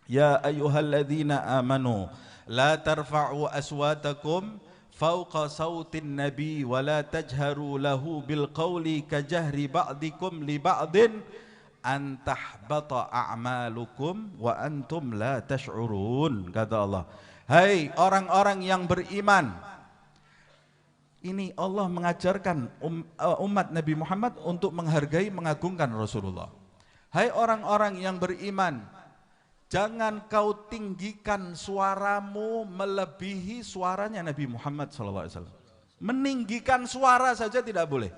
Ya ayyuhalladzina amanu la tarfa'u aswatakum fawqa sautin nabi wa la tajharu lahu bil qawli kajahri ba'dikum li ba'din an tahbata a'malukum wa antum la tash'urun. Kata Allah, hai orang-orang yang beriman. Ini Allah mengajarkan umat Nabi Muhammad untuk menghargai, mengagungkan Rasulullah. Hai orang-orang yang beriman, jangan kau tinggikan suaramu melebihi suaranya Nabi Muhammad SAW. Meninggikan suara saja tidak boleh.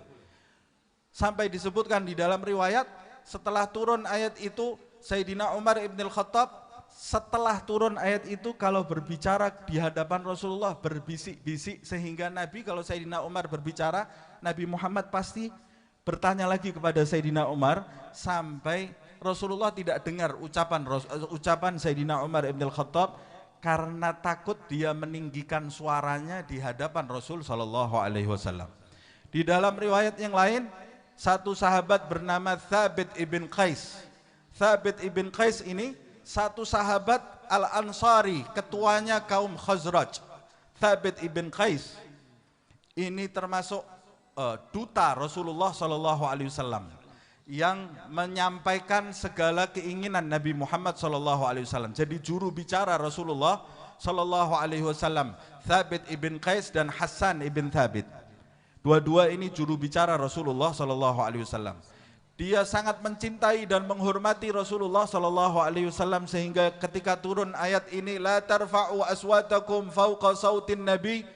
Sampai disebutkan di dalam riwayat, setelah turun ayat itu, Sayyidina Umar ibn al-Khattab setelah turun ayat itu kalau berbicara di hadapan Rasulullah berbisik-bisik, sehingga Nabi, kalau Sayyidina Umar berbicara, Nabi Muhammad pasti bertanya lagi kepada Sayyidina Umar sampai Rasulullah tidak dengar ucapan Sayyidina Umar ibn al-Khattab karena takut dia meninggikan suaranya di hadapan Rasul sallallahu alaihi wasallam. Di dalam riwayat yang lain, satu sahabat bernama Thabit ibn Qais. Thabit ibn Qais ini satu sahabat Al-Ansari, ketuanya kaum Khazraj. Thabit ibn Qais ini termasuk duta Rasulullah sallallahu alaihi wasallam yang menyampaikan segala keinginan Nabi Muhammad sallallahu alaihi wasallam. Jadi juru bicara Rasulullah sallallahu alaihi wasallam, Thabit ibn Qais dan Hassan ibn Thabit. Dua-dua ini juru bicara Rasulullah sallallahu alaihi wasallam. Dia sangat mencintai dan menghormati Rasulullah sallallahu alaihi wasallam sehingga ketika turun ayat ini la tarfa'u aswatakum fawqa sautin nabi,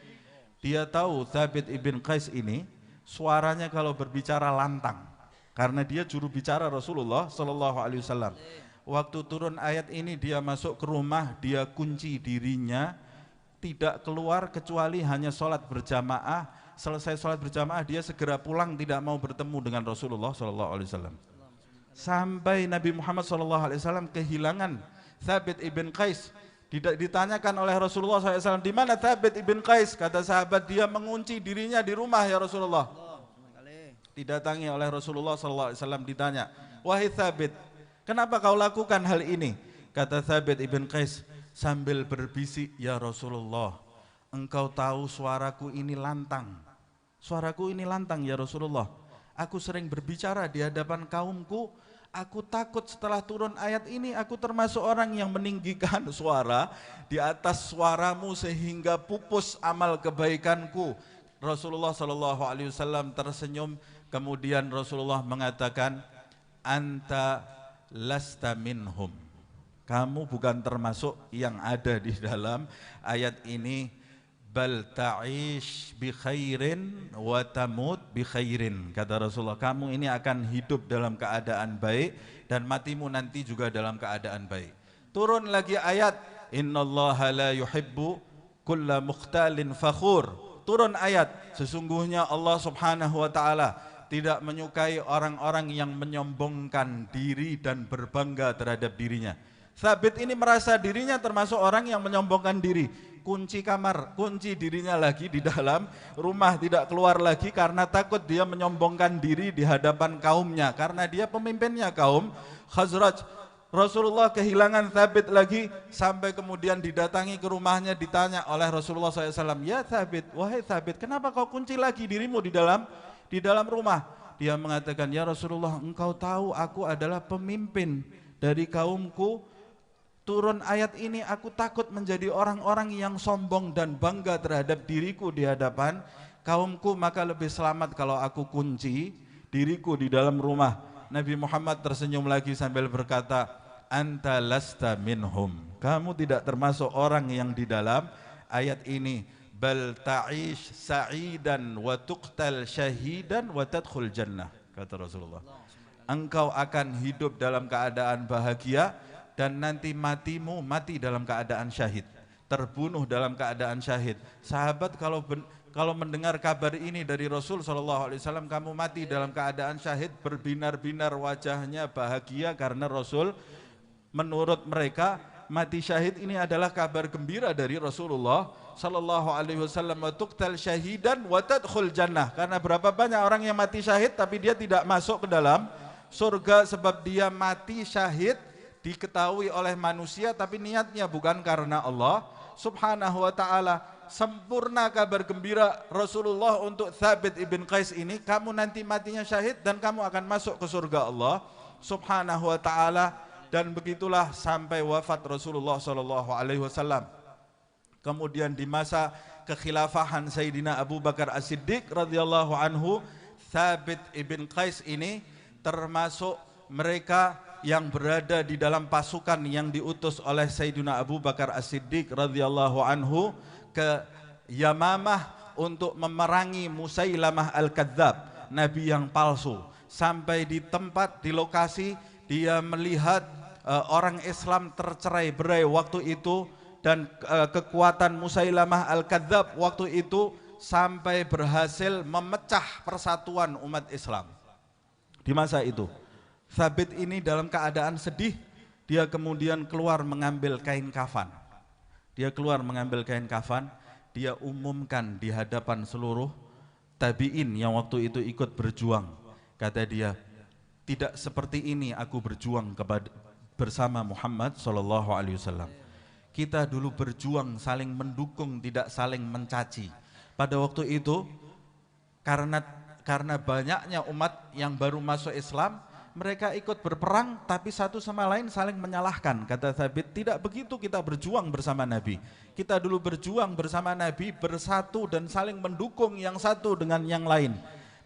dia tahu Thabit ibn Qais ini suaranya kalau berbicara lantang karena dia juru bicara Rasulullah sallallahu alaihi wasallam. Waktu turun ayat ini dia masuk ke rumah, dia kunci dirinya, tidak keluar kecuali hanya sholat berjamaah. Selesai sholat berjamaah dia segera pulang, tidak mau bertemu dengan Rasulullah SAW. Sampai Nabi Muhammad SAW kehilangan Thabit ibn Qais. Ditanyakan oleh Rasulullah SAW, di mana Thabit ibn Qais? Kata sahabat, dia mengunci dirinya di rumah ya Rasulullah. Didatangi oleh Rasulullah SAW, ditanya, wahai Thabit, kenapa kau lakukan hal ini? Kata Thabit ibn Qais sambil berbisik, ya Rasulullah, engkau tahu suaraku ini lantang. Suaraku ini lantang ya Rasulullah. Aku sering berbicara di hadapan kaumku. Aku takut setelah turun ayat ini aku termasuk orang yang meninggikan suara di atas suaramu sehingga pupus amal kebaikanku. Rasulullah SAW tersenyum. Kemudian Rasulullah mengatakan, anta lasta minhum. Kamu bukan termasuk yang ada di dalam ayat ini. Bal ta'ish bi khairin wa tamut bi khairin. Kata Rasulullah, kamu ini akan hidup dalam keadaan baik dan matimu nanti juga dalam keadaan baik. Turun lagi ayat, innallaha la yuhibbu kulla mukhtalin fakhur. Turun ayat, sesungguhnya Allah Subhanahu wa taala tidak menyukai orang-orang yang menyombongkan diri dan berbangga terhadap dirinya. Thabit ini merasa dirinya termasuk orang yang menyombongkan diri. Kunci kamar, kunci dirinya lagi di dalam rumah, tidak keluar lagi karena takut dia menyombongkan diri di hadapan kaumnya, karena dia pemimpinnya kaum Khazraj. Rasulullah kehilangan Thabit lagi sampai kemudian didatangi ke rumahnya, ditanya oleh Rasulullah SAW, ya Thabit, wahai Thabit, kenapa kau kunci lagi dirimu di dalam rumah? Dia mengatakan, ya Rasulullah, engkau tahu aku adalah pemimpin dari kaumku. Turun ayat ini aku takut menjadi orang-orang yang sombong dan bangga terhadap diriku di hadapan kaumku, maka lebih selamat kalau aku kunci diriku di dalam rumah. Nabi Muhammad tersenyum lagi sambil berkata, anta lasta minhum. Kamu tidak termasuk orang yang di dalam ayat ini. Bal ta'ish sa'idan wa tuqtal syahidan wa tadkhul jannah. Kata Rasulullah, engkau akan hidup dalam keadaan bahagia dan nanti matimu mati dalam keadaan syahid, terbunuh dalam keadaan syahid. Sahabat kalau mendengar kabar ini dari Rasul SAW, kamu mati dalam keadaan syahid, berbinar-binar wajahnya bahagia karena Rasul, menurut mereka mati syahid ini adalah kabar gembira dari Rasulullah SAW. Wa tuqtal syahidan wa tadkhul jannah. Karena berapa banyak orang yang mati syahid tapi dia tidak masuk ke dalam surga sebab dia mati syahid diketahui oleh manusia tapi niatnya bukan karena Allah Subhanahu wa ta'ala. Sempurna kabar gembira Rasulullah untuk Thabit ibn Qais ini, kamu nanti matinya syahid dan kamu akan masuk ke surga Allah Subhanahu wa ta'ala. Dan begitulah sampai wafat Rasulullah sallallahu alaihi wasallam. Kemudian di masa kekhilafahan Sayyidina Abu Bakar As-Siddiq radhiyallahu anhu, Thabit ibn Qais ini termasuk mereka yang berada di dalam pasukan yang diutus oleh Sayyidina Abu Bakar As-Siddiq radhiyallahu anhu ke Yamamah untuk memerangi Musailamah Al-Kadzab, nabi yang palsu. Sampai di tempat, di lokasi, dia melihat orang Islam tercerai-berai waktu itu, dan kekuatan Musailamah Al-Kadzab waktu itu sampai berhasil memecah persatuan umat Islam. Di masa itu Thabit ini dalam keadaan sedih, dia kemudian keluar mengambil kain kafan. Dia keluar mengambil kain kafan, dia umumkan di hadapan seluruh tabi'in yang waktu itu ikut berjuang. Kata dia, tidak seperti ini aku berjuang bersama Muhammad SAW. Kita dulu berjuang saling mendukung, tidak saling mencaci. Pada waktu itu karena banyaknya umat yang baru masuk Islam, mereka ikut berperang tapi satu sama lain saling menyalahkan. Kata Thabit, tidak begitu kita berjuang bersama Nabi. Kita dulu berjuang bersama Nabi, bersatu dan saling mendukung yang satu dengan yang lain.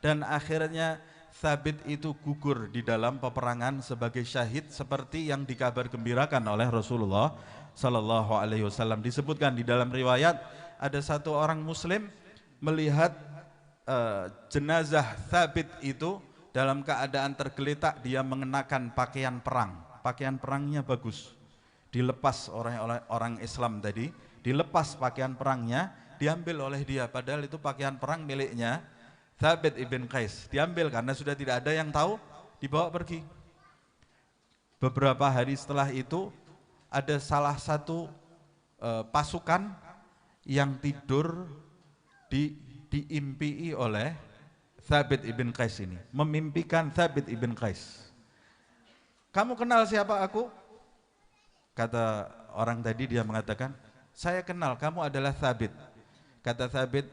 Dan akhirnya Thabit itu gugur di dalam peperangan sebagai syahid seperti yang dikabar gembirakan oleh Rasulullah sallallahu alaihi wasallam. Disebutkan di dalam riwayat, ada satu orang muslim melihat jenazah Thabit itu dalam keadaan tergeletak, dia mengenakan pakaian perang. Pakaian perangnya bagus. Dilepas oleh orang Islam tadi, dilepas pakaian perangnya, diambil oleh dia. Padahal itu pakaian perang miliknya Thabit ibn Qais. Diambil karena sudah tidak ada yang tahu, dibawa pergi. Beberapa hari setelah itu, ada salah satu pasukan yang tidur diimpii oleh Thabit ibn Qais ini, memimpikan Thabit ibn Qais. Kamu kenal siapa aku? Kata orang tadi, dia mengatakan, saya kenal, kamu adalah Thabit. Kata Thabit,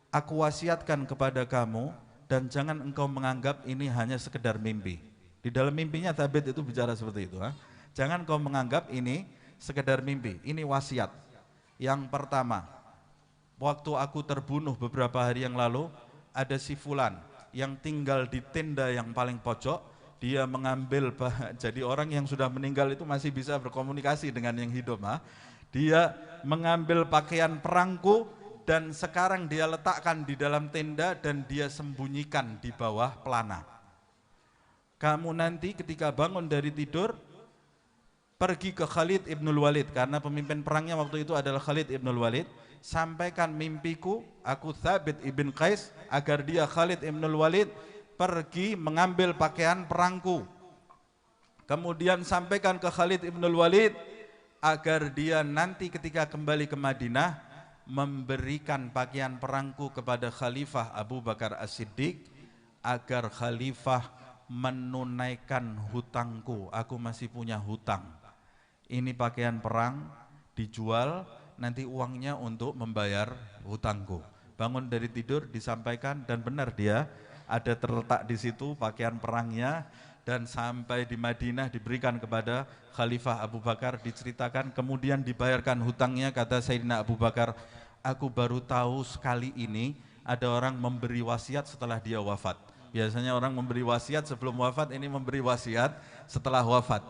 aku wasiatkan kepada kamu dan jangan engkau menganggap ini hanya sekedar mimpi. Di dalam mimpinya Thabit itu bicara seperti itu. Jangan engkau menganggap ini sekedar mimpi, ini wasiat. Yang pertama, waktu aku terbunuh beberapa hari yang lalu, ada si fulan yang tinggal di tenda yang paling pojok, dia mengambil, jadi orang yang sudah meninggal itu masih bisa berkomunikasi dengan yang hidup. Dia mengambil pakaian perangku dan sekarang dia letakkan di dalam tenda dan dia sembunyikan di bawah pelana. Kamu nanti ketika bangun dari tidur, pergi ke Khalid ibnul Walid, karena pemimpin perangnya waktu itu adalah Khalid ibnul Walid. Sampaikan mimpiku, aku Thabit ibn Qais, agar dia Khalid ibnul Walid pergi mengambil pakaian perangku. Kemudian sampaikan ke Khalid ibnul Walid agar dia nanti ketika kembali ke Madinah memberikan pakaian perangku kepada Khalifah Abu Bakar As-Siddiq agar Khalifah menunaikan hutangku. Aku masih punya hutang. Ini pakaian perang dijual, nanti uangnya untuk membayar hutangku. Bangun dari tidur disampaikan, dan benar dia ada terletak di situ pakaian perangnya, dan sampai di Madinah diberikan kepada Khalifah Abu Bakar, diceritakan, kemudian dibayarkan hutangnya. Kata Sayyidina Abu Bakar, aku baru tahu sekali ini ada orang memberi wasiat setelah dia wafat. Biasanya orang memberi wasiat sebelum wafat, ini memberi wasiat setelah wafat.